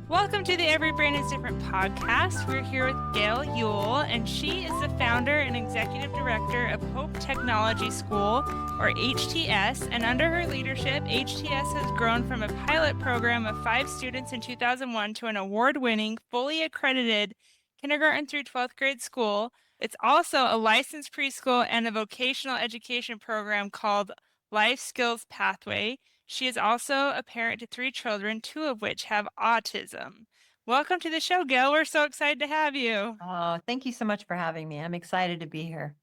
Welcome to the Every Brain is Different podcast. We're here with Gail Ewell, and she is the founder and executive director of Hope Technology School, or HTS. And under her leadership, HTS has grown from a pilot program of 5 students in 2001 to an award-winning, fully accredited kindergarten through 12th grade school. It's also a licensed preschool and a vocational education program called Life Skills Pathway. She is also a parent to 3 children, 2 of which have autism. Welcome to the show, Gail. We're so excited to have you. Oh, thank you so much for having me. I'm excited to be here.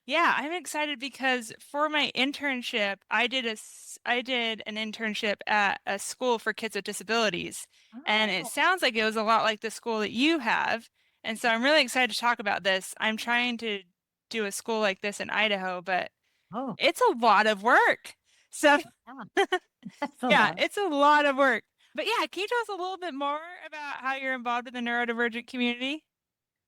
Yeah, I'm excited because for my internship, I did an internship at a school for kids with disabilities, and it Oh, sounds like it was a lot like the school that you have. And so I'm really excited to talk about this. I'm trying to do a school like this in Idaho, but oh, it's a lot of work. So yeah, that's a yeah, lot. it's a lot of work. But yeah, can you tell us a little bit more about how you're involved in the neurodivergent community?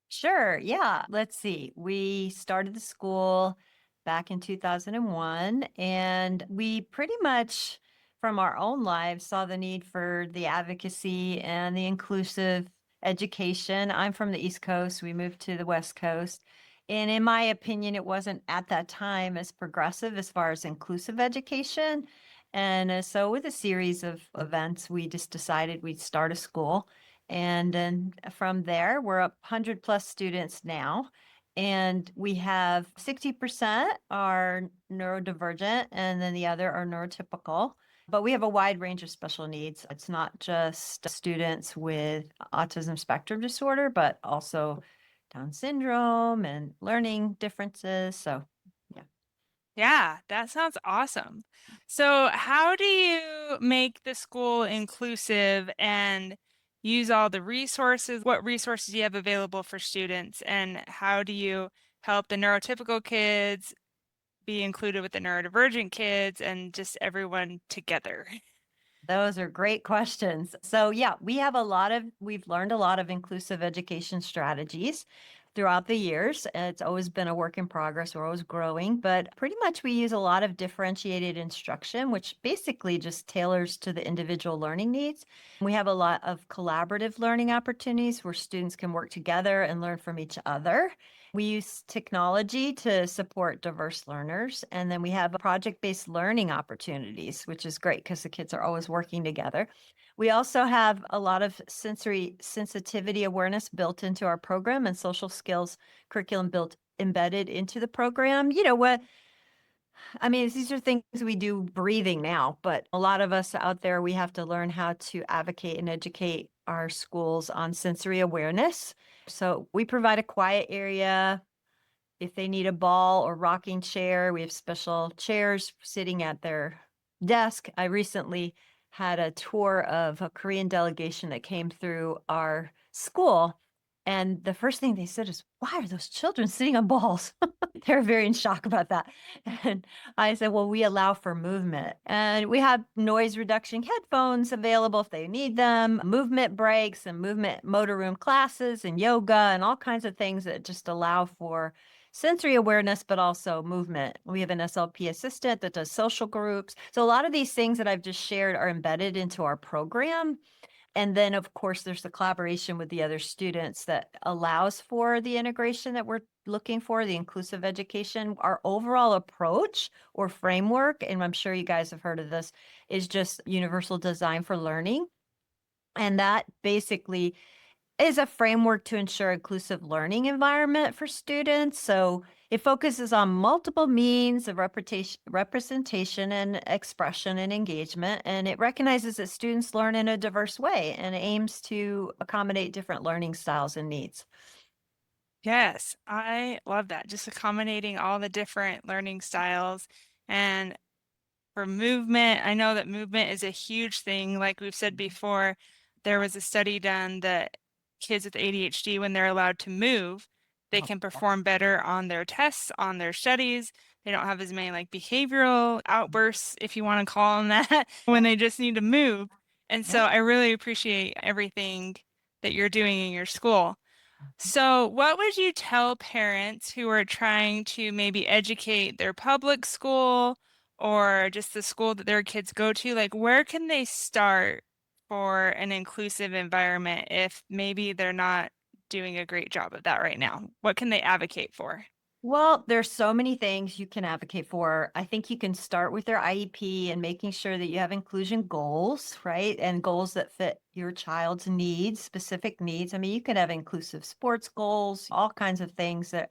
Sure. Yeah. Let's see. We started the school back in 2001, and we pretty much, from our own lives, saw the need for the advocacy and the inclusive education. I'm from the East Coast. We moved to the West Coast. And in my opinion, it wasn't at that time as progressive as far as inclusive education. And so, with a series of events, we just decided we'd start a school. And then from there, we're up 100 plus students now. And we have 60% are neurodivergent, and then the other are neurotypical. But we have a wide range of special needs. It's not just students with autism spectrum disorder, but also Down syndrome and learning differences. So, yeah. Yeah, that sounds awesome. So, how do you make the school inclusive and use all the resources? What resources do you have available for students? And how do you help the neurotypical kids be included with the neurodivergent kids and just everyone together? Those are great questions. So, yeah, we've learned a lot of inclusive education strategies throughout the years. It's always been a work in progress. We're always growing, but pretty much we use a lot of differentiated instruction, which basically just tailors to the individual learning needs. We have a lot of collaborative learning opportunities where students can work together and learn from each other. We use technology to support diverse learners. And then we have project based learning opportunities, which is great because the kids are always working together. We also have a lot of sensory sensitivity awareness built into our program and social skills curriculum built embedded into the program. You know what? I mean, these are things we do breathing now, but a lot of us out there, we have to learn how to advocate and educate our schools on sensory awareness. So we provide a quiet area. If they need a ball or rocking chair, we have special chairs sitting at their desk. I recently had a tour of a Korean delegation that came through our school. And the first thing they said is, "Why are those children sitting on balls?" They're very in shock about that. And I said, "Well, we allow for movement. And we have noise reduction headphones available if they need them, movement breaks and movement motor room classes and yoga and all kinds of things that just allow for sensory awareness, but also movement. We have an SLP assistant that does social groups. So a lot of these things that I've just shared are embedded into our program. And then, of course, there's the collaboration with the other students that allows for the integration that we're looking for, the inclusive education. Our overall approach or framework, and I'm sure you guys have heard of this, is just universal design for learning. And that basically is a framework to ensure inclusive learning environment for students. So it focuses on multiple means of representation and expression and engagement, and it recognizes that students learn in a diverse way and aims to accommodate different learning styles and needs. Yes, I love that. Just accommodating all the different learning styles. And for movement, I know that movement is a huge thing. Like we've said before, there was a study done that kids with ADHD, when they're allowed to move, they Oh, can yeah. perform better on their tests, on their studies. They don't have as many like behavioral outbursts, if you want to call them that, when Yeah. they just need to move. And Yeah. so I really appreciate everything that you're doing in your school. So, what would you tell parents who are trying to maybe educate their public school or just the school that their kids go to? Like, where can they start for an inclusive environment if maybe they're not doing a great job of that right now? What can they advocate for? Well, there's so many things you can advocate for. I think you can start with their IEP and making sure that you have inclusion goals, right? And goals that fit your child's needs, specific needs. I mean, you can have inclusive sports goals, all kinds of things that,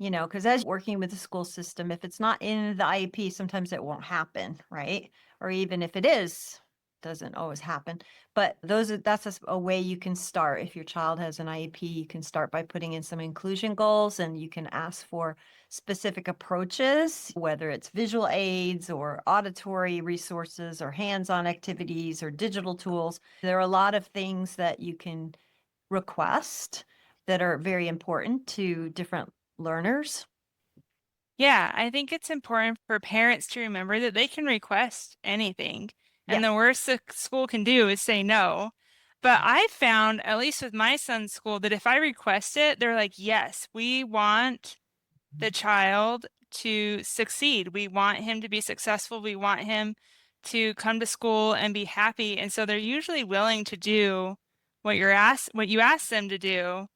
because as working with the school system, if it's not in the IEP, sometimes it won't happen, right? Or even if it is, doesn't always happen. But that's a way you can start. If your child has an IEP, you can start by putting in some inclusion goals, and you can ask for specific approaches, whether it's visual aids or auditory resources or hands-on activities or digital tools. There are a lot of things that you can request that are very important to different learners. Yeah, I think it's important for parents to remember that they can request anything, and the Yes. worst the school can do is say no. But I found, at least with my son's school, that if I request it, they're like, yes, we want the child to succeed. We want him to be successful. We want him to come to school and be happy. And so they're usually willing to do what you ask them to do.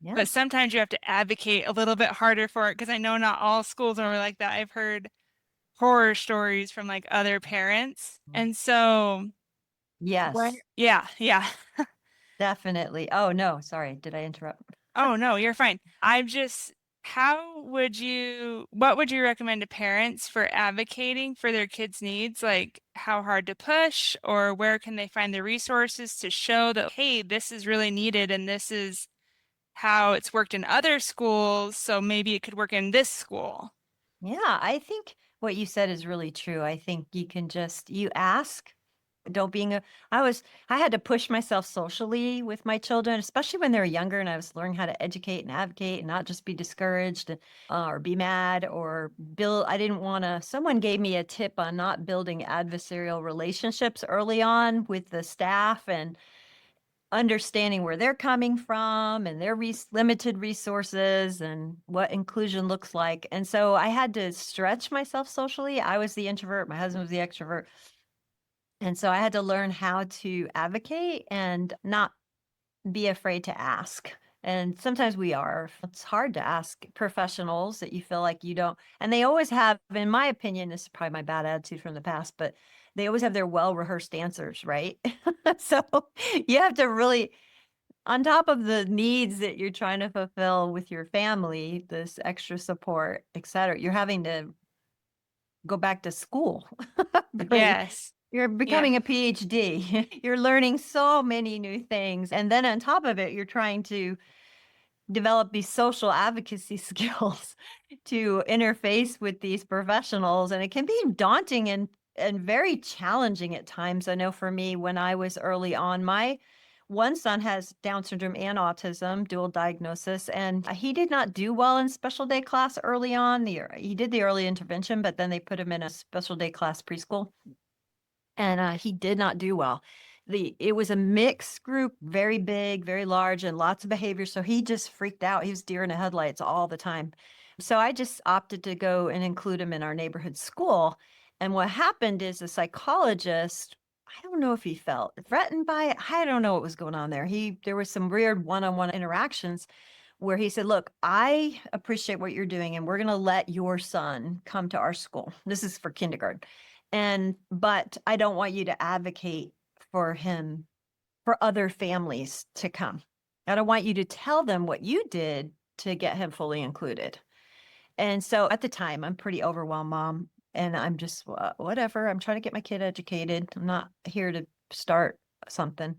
But Yes. sometimes you have to advocate a little bit harder for it because I know not all schools are like that. I've heard horror stories from like other parents. And so, Yes, yeah, yeah. definitely. Oh, no, sorry. Did I interrupt? Oh, no, you're fine. What would you recommend to parents for advocating for their kids' needs? Like how hard to push, or where can they find the resources to show that, hey, this is really needed and this is how it's worked in other schools, so maybe it could work in this school. Yeah, I think what you said is really true. I think you ask, don't being a, I had to push myself socially with my children, especially when they were younger and I was learning how to educate and advocate and not just be discouraged or be mad or I didn't want to, someone gave me a tip on not building adversarial relationships early on with the staff and understanding where they're coming from and their limited resources and what inclusion looks like. And so I had to stretch myself socially. I was the introvert, my husband was the extrovert. And so I had to learn how to advocate and not be afraid to ask. And sometimes we are. It's hard to ask professionals that you feel like you don't. And they always have, in my opinion, this is probably my bad attitude from the past, but they always have their well rehearsed answers, right? So you have to really, on top of the needs that you're trying to fulfill with your family, this extra support, et cetera, you're having to go back to school. Really. Yes. You're Yeah. becoming a PhD. You're learning so many new things. And then on top of it, you're trying to develop these social advocacy skills to interface with these professionals. And it can be daunting and very challenging at times. I know for me, when I was early on, my one son has Down syndrome and autism, dual diagnosis, and he did not do well in special day class early on. He did the early intervention, but then they put him in a special day class preschool, and he did not do well. It was a mixed group, very big, very large, and lots of behavior. So he just freaked out. He was deer in the headlights all the time. So I just opted to go and include him in our neighborhood school. And what happened is the psychologist, I don't know if he felt threatened by it. I don't know what was going on there. There was some weird one-on-one interactions where he said, "Look, I appreciate what you're doing, and we're going to let your son come to our school. This is for kindergarten. But I don't want you to advocate for him for other families to come. I don't want you to tell them what you did to get him fully included." And so at the time, I'm pretty overwhelmed, mom, and I'm just whatever. I'm trying to get my kid educated. I'm not here to start something.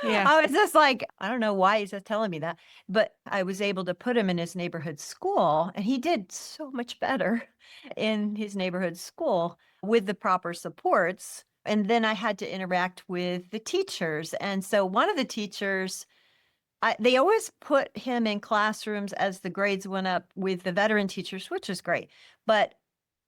Yeah. I was just like, I don't know why he's just telling me that, but I was able to put him in his neighborhood school, and he did so much better in his neighborhood school with the proper supports. And then I had to interact with the teachers. And so one of the teachers, they always put him in classrooms as the grades went up with the veteran teachers, which is great. But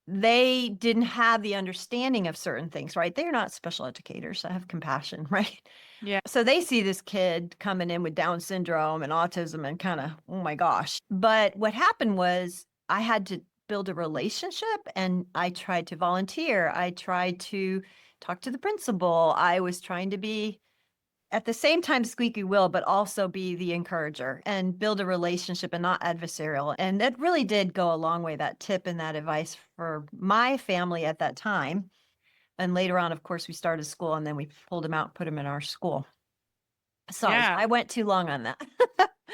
they didn't have the understanding of certain things, right? They're not special educators. I have compassion, right? Yeah. So they see this kid coming in with Down syndrome and autism and kind of, oh my gosh. But what happened was I had to build a relationship, and I tried to volunteer. I tried to talk to the principal. I was trying to be at the same time squeaky wheel, but also be the encourager and build a relationship and not adversarial. And that really did go a long way, that tip and that advice for my family at that time. And later on, of course, we started school and then we pulled him out, put him in our school. Sorry, Yeah. I went too long on that.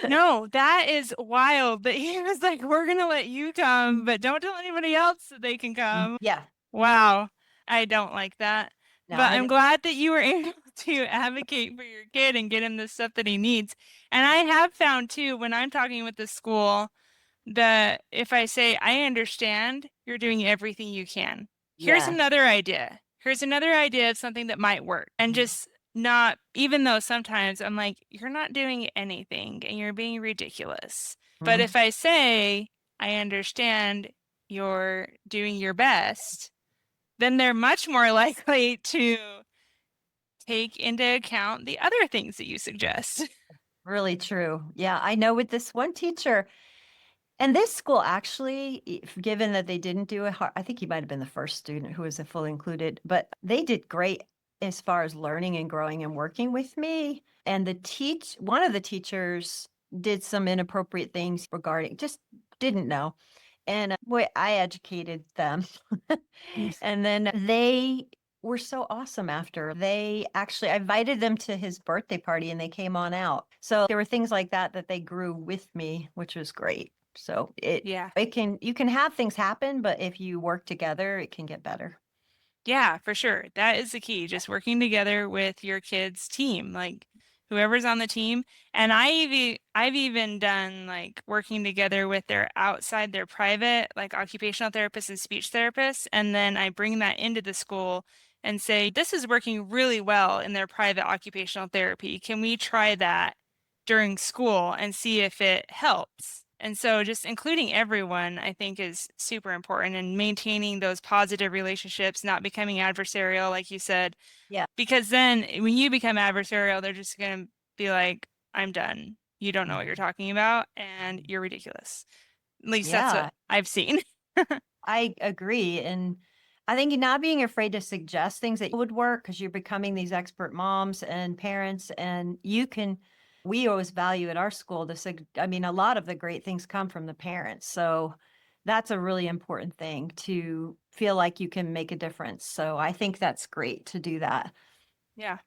No, that is wild. But he was like, we're gonna let you come, but don't tell anybody else that they can come. Yeah. Wow. I don't like that. No, But I I'm glad that you were able to advocate for your kid and get him the stuff that he needs. And I have found too, when I'm talking with the school, that if I say, I understand you're doing everything you can. Here's yes. another idea. Here's another idea of something that might work. And just not, even though sometimes I'm like, you're not doing anything and you're being ridiculous. But if I say, I understand you're doing your best, then they're much more likely to take into account the other things that you suggest. Really true. Yeah, I know with this one teacher, and this school actually, given that they didn't do I think he might have been the first student who was a full included, but they did great as far as learning and growing and working with me. And one of the teachers did some inappropriate things regarding, just didn't know. And boy, I educated them. And then they were so awesome after. I invited them to his birthday party and they came on out. So there were things like that that they grew with me, which was great. So Yeah. you can have things happen, but if you work together, it can get better. Yeah, for sure. That is the key, just working together with your kids' team, like whoever's on the team. And I've even done like working together with their private, like occupational therapists and speech therapists. And then I bring that into the school and say, this is working really well in their private occupational therapy. Can we try that during school and see if it helps? And so just including everyone, I think, is super important, and maintaining those positive relationships, not becoming adversarial, like you said. Yeah. Because then when you become adversarial, they're just going to be like, I'm done. You don't know what you're talking about, and you're ridiculous. At least that's Yeah, what I've seen. I agree. And I think not being afraid to suggest things that would work because you're becoming these expert moms and parents, and we always value at our school a lot of the great things come from the parents. So that's a really important thing to feel like you can make a difference. So I think that's great to do that. Yeah.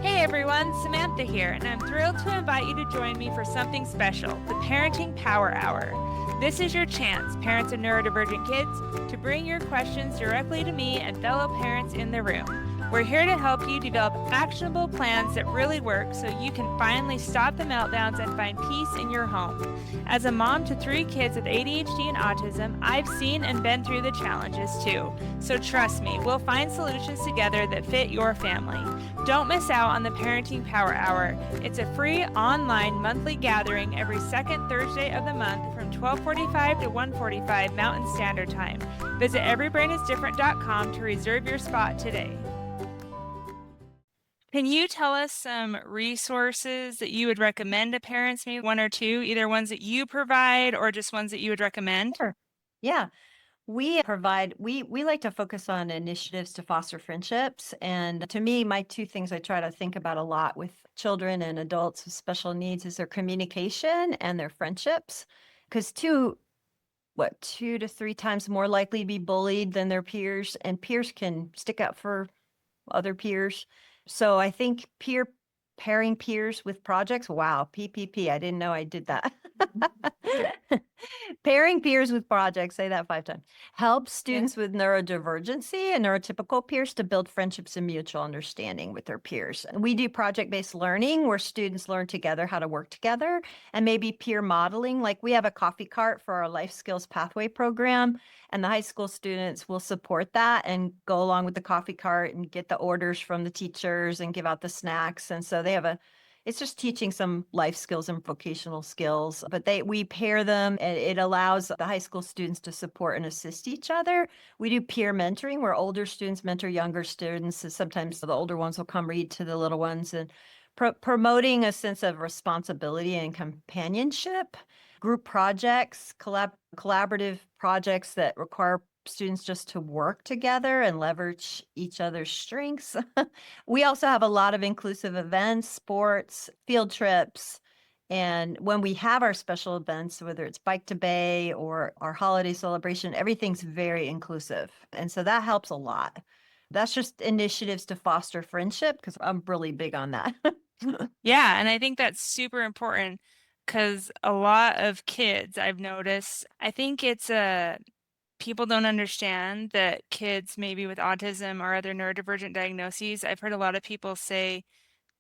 Hey everyone, Samantha here, and I'm thrilled to invite you to join me for something special, the Parenting Power Hour. This is your chance, parents of neurodivergent kids, to bring your questions directly to me and fellow parents in the room. We're here to help you develop actionable plans that really work so you can finally stop the meltdowns and find peace in your home. As a mom to 3 kids with ADHD and autism, I've seen and been through the challenges too. So trust me, we'll find solutions together that fit your family. Don't miss out on the Parenting Power Hour. It's a free online monthly gathering every second Thursday of the month from 12:45 to 1:45 Mountain Standard Time. Visit everybrainisdifferent.com to reserve your spot today. Can you tell us some resources that you would recommend to parents, maybe 1 or 2, either ones that you provide or just ones that you would recommend? Sure. Yeah. We like to focus on initiatives to foster friendships. And to me, my 2 things I try to think about a lot with children and adults with special needs is their communication and their friendships. Because 2 to 3 times more likely to be bullied than their peers, and peers can stick up for other peers. So I think pairing peers with projects. Wow, PPP. I didn't know I did that. Pairing peers with projects, say that 5 times, helps students with neurodivergency and neurotypical peers to build friendships and mutual understanding with their peers. And we do project-based learning where students learn together how to work together, and maybe peer modeling. Like we have a coffee cart for our life skills pathway program, and the high school students will support that and go along with the coffee cart and get the orders from the teachers and give out the snacks. And so it's just teaching some life skills and vocational skills, but we pair them, and it allows the high school students to support and assist each other. We do peer mentoring where older students mentor younger students. And sometimes the older ones will come read to the little ones, and promoting a sense of responsibility and companionship. Group projects, collaborative projects that require students just to work together and leverage each other's strengths. We also have a lot of inclusive events, sports, field trips. And when we have our special events, whether it's Bike to Bay or our holiday celebration, everything's very inclusive. And so that helps a lot. That's just initiatives to foster friendship because I'm really big on that. Yeah, and I think that's super important because a lot of kids I've noticed, I think it's people don't understand that kids maybe with autism or other neurodivergent diagnoses. I've heard a lot of people say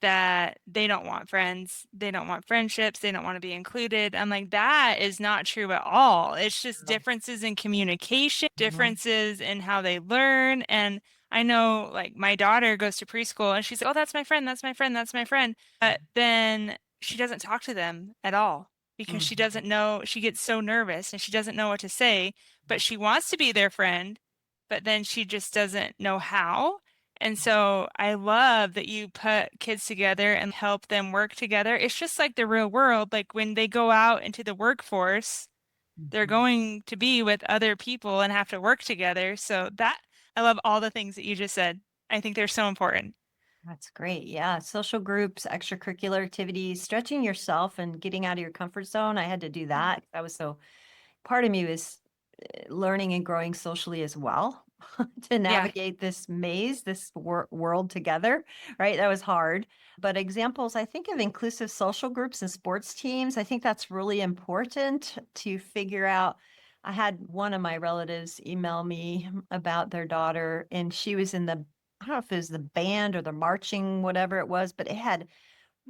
that they don't want friends, they don't want friendships, they don't want to be included. I'm like, that is not true at all. It's just differences in communication, Mhm. differences in how they learn. And I know, like, my daughter goes to preschool and she's like, oh, that's my friend, that's my friend, that's my friend. But then she doesn't talk to them at all because she Mhm. doesn't know, she gets so nervous and she doesn't know what to say, but she wants to be their friend, but then she just doesn't know how. And so I love that you put kids together and help them work together. It's just like the real world. Like when they go out into the workforce, they're Mhm. going to be with other people and have to work together. So that I love all the things that you just said. I think they're so important. That's great. Yeah. Social groups, extracurricular activities, stretching yourself and getting out of your comfort zone. I had to do that. That was so part of me was learning and growing socially as well to Yeah. navigate this maze, this world together, right? That was hard. But examples, I think of inclusive social groups and sports teams. I think that's really important to figure out. I had one of my relatives email me about their daughter, and she was in the, I don't know if it was the band or the marching, whatever it was, but it had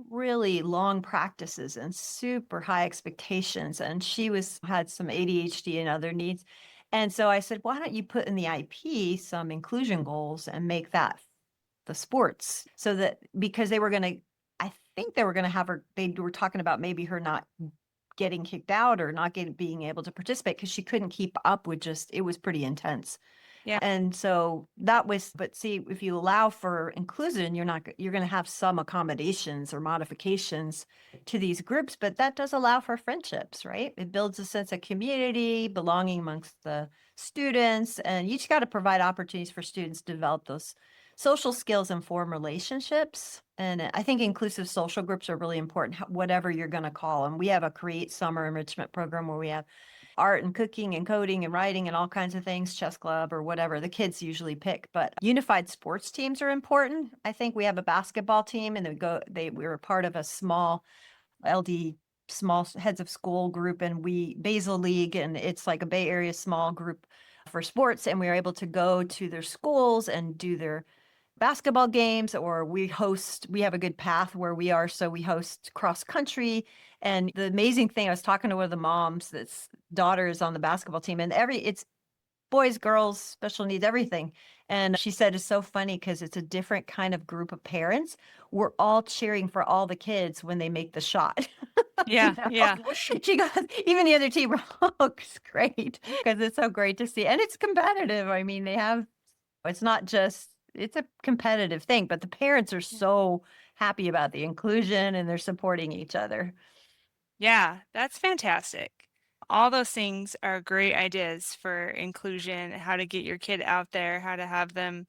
really long practices and super high expectations, and she was had some ADHD and other needs. And so I said, why don't you put in the IP some inclusion goals and make that the sports so that because they were going to I think they were going to have her they were talking about maybe her not getting kicked out or not getting being able to participate because she couldn't keep up with just it was pretty intense. Yeah. And so that was, but see, if you allow for inclusion, you're going to have some accommodations or modifications to these groups, but that does allow for friendships, right? It builds a sense of community, belonging amongst the students, and you just got to provide opportunities for students to develop those social skills and form relationships. And I think inclusive social groups are really important, whatever you're going to call them. We have a Create Summer Enrichment program where we have art and cooking and coding and writing and all kinds of things, chess club or whatever the kids usually pick. But unified sports teams are important. I think we have a basketball team and we were part of a small LD small heads of school group and we Basel League and it's like a Bay Area small group for sports and we were able to go to their schools and do their basketball games or we have a good path where we are so we host cross country. And the amazing thing, I was talking to one of the moms that's daughter is on the basketball team and it's boys, girls, special needs, everything. And she said it's so funny because it's a different kind of group of parents. We're all cheering for all the kids when they make the shot. You Yeah. know? Yeah. She goes, even the other team, oh, it's great because it's so great to see. And it's competitive. I mean, it's not just, it's a competitive thing, but the parents are so happy about the inclusion and they're supporting each other. Yeah. That's fantastic. All those things are great ideas for inclusion, how to get your kid out there, how to have them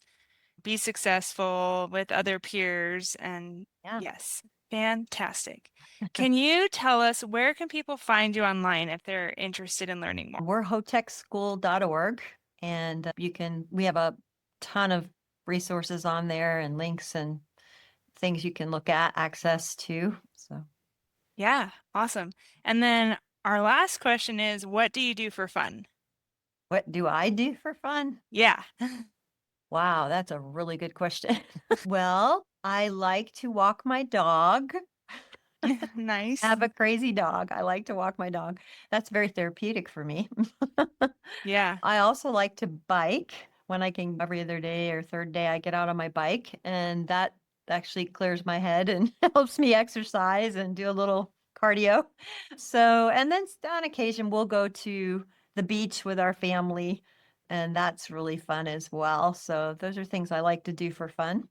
be successful with other peers. And Yeah. yes, fantastic. Can you tell us where can people find you online if they're interested in learning more? We're hotechschool.org and we have a ton of resources on there and links and things you can look at, access to. So, Yeah, awesome. And then our last question is, what do you do for fun? what do I do for fun? Yeah. Wow, that's a really good question. Well, I like to walk my dog. I Nice. have a crazy dog. I like to walk my dog. That's very therapeutic for me. Yeah. I also like to bike when I can every other day or third day I get out on my bike and that actually clears my head and helps me exercise and do a little cardio. So, and then on occasion we'll go to the beach with our family and that's really fun as well. So, those are things I like to do for fun.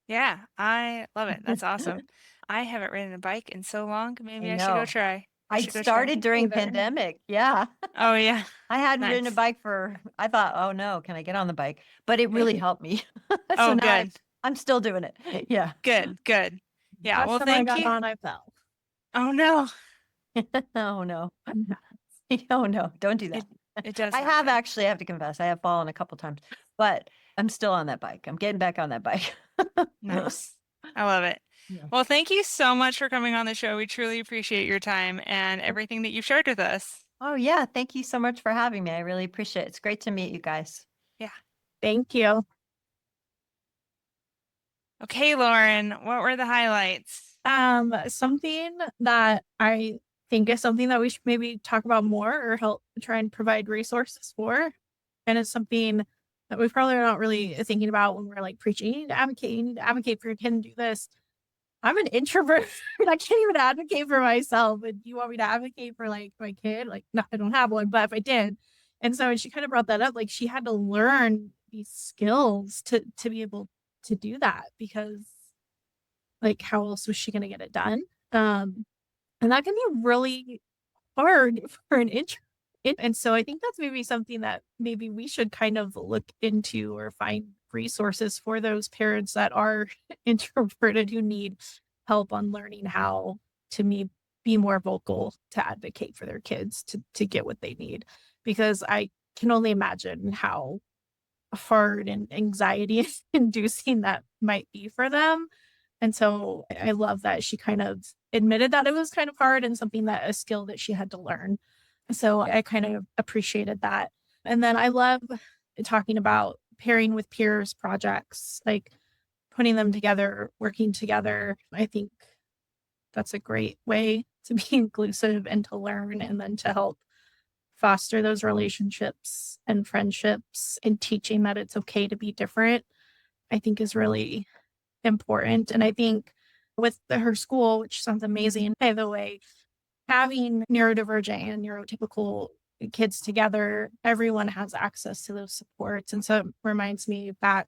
Yeah, I love it. That's awesome. I haven't ridden a bike in so long. I Maybe I should go know. try. I should go try. started during Either. pandemic. Yeah. Oh yeah. I hadn't ridden a Nice. bike I thought, oh no, can I get on the bike? But it really helped me. So Oh, now good. I'm still doing it. Yeah. Good. Yeah. Last Well, time I thank got you. on, I fell. Oh no. Oh no. Oh no, don't do that. It does. I have happen. actually, I have to confess, I have fallen a couple times, but I'm still on that bike. I'm getting back on that bike. Nice. I love it. Yeah. Well, thank you so much for coming on the show. We truly appreciate your time and everything that you've shared with us. Oh yeah, thank you so much for having me. I really appreciate it. It's great to meet you guys. Yeah. Thank you. Okay, Lauren, what were the highlights? Something that I think is something that we should maybe talk about more or help try and provide resources for. And it's something that we probably are not really thinking about when we're like preaching, you need to advocate for your kid and do this. I'm an introvert. I can't even advocate for myself. And you want me to advocate for like my kid? Like, no, I don't have one, but if I did. And so when she kind of brought that up, like she had to learn these skills to be able to do that, because like how else was she going to get it done? And that can be really hard for an introvert. And so I think that's maybe something that maybe we should kind of look into or find resources for those parents that are introverted who need help on learning how to be more vocal to advocate for their kids to get what they need. Because I can only imagine how hard and anxiety inducing that might be for them. And so I love that she kind of admitted that it was kind of hard and a skill that she had to learn. So I kind of appreciated that. And then I love talking about pairing with peers projects, like putting them together, working together. I think that's a great way to be inclusive and to learn, and then to help foster those relationships and friendships, and teaching that it's okay to be different, I think is really important. And I think with her school, which sounds amazing, by the way, having neurodivergent and neurotypical kids together, everyone has access to those supports. And so it reminds me back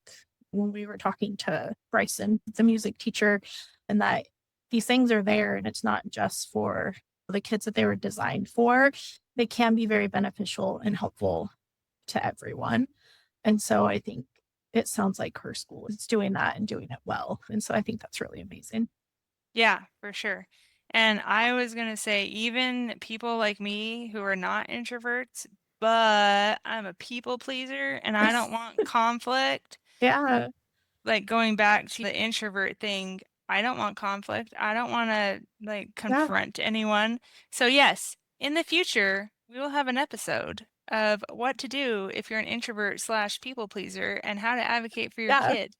when we were talking to Bryson, the music teacher, and that these things are there, and it's not just for the kids that they were designed for. They can be very beneficial and helpful to everyone. And so I think it sounds like her school is doing that and doing it well. And so I think that's really amazing. Yeah, for sure. And I was going to say, even people like me who are not introverts, but I'm a people pleaser and I don't want conflict. Yeah. Like going back to the introvert thing, I don't want conflict. I don't want to like confront anyone. So yes, in the future, we will have an episode of what to do if you're an introvert / people pleaser and how to advocate for your kid.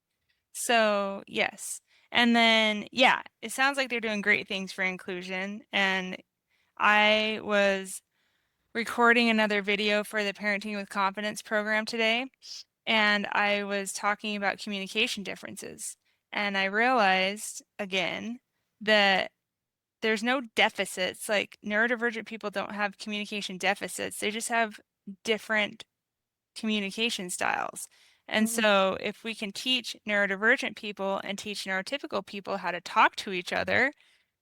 So yes. And then, yeah, it sounds like they're doing great things for inclusion. And I was recording another video for the Parenting with Confidence program today, and I was talking about communication differences. And I realized again that there's no deficits. Like neurodivergent people don't have communication deficits. They just have different communication styles. And so if we can teach neurodivergent people and teach neurotypical people how to talk to each other,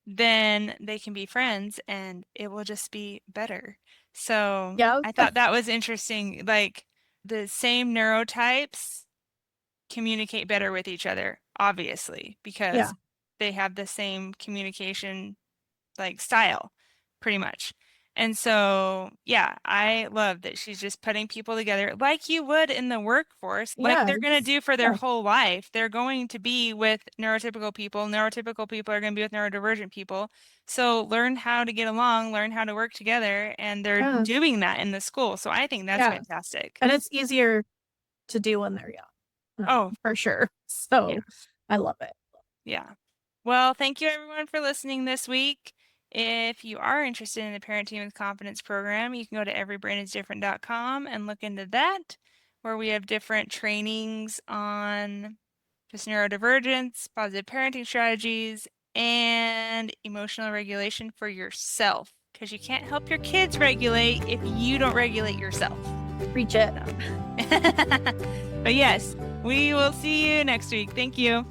then they can be friends and it will just be better. So I thought that was interesting. Like the same neurotypes communicate better with each other, obviously, because they have the same communication like style, pretty much. And so, yeah, I love that she's just putting people together like you would in the workforce, like they're going to do for their whole life. They're going to be with neurotypical people. Neurotypical people are going to be with neurodivergent people. So learn how to get along, learn how to work together, and they're doing that in the school. So I think that's fantastic. And it's easier to do when they're young. Oh, for sure. So I love it. Yeah. Well, thank you everyone for listening this week. If you are interested in the Parenting with Confidence program, you can go to everybrainisdifferent.com and look into that, where we have different trainings on just neurodivergence, positive parenting strategies, and emotional regulation for yourself, because you can't help your kids regulate if you don't regulate yourself. Reach it. But yes, we will see you next week. Thank you.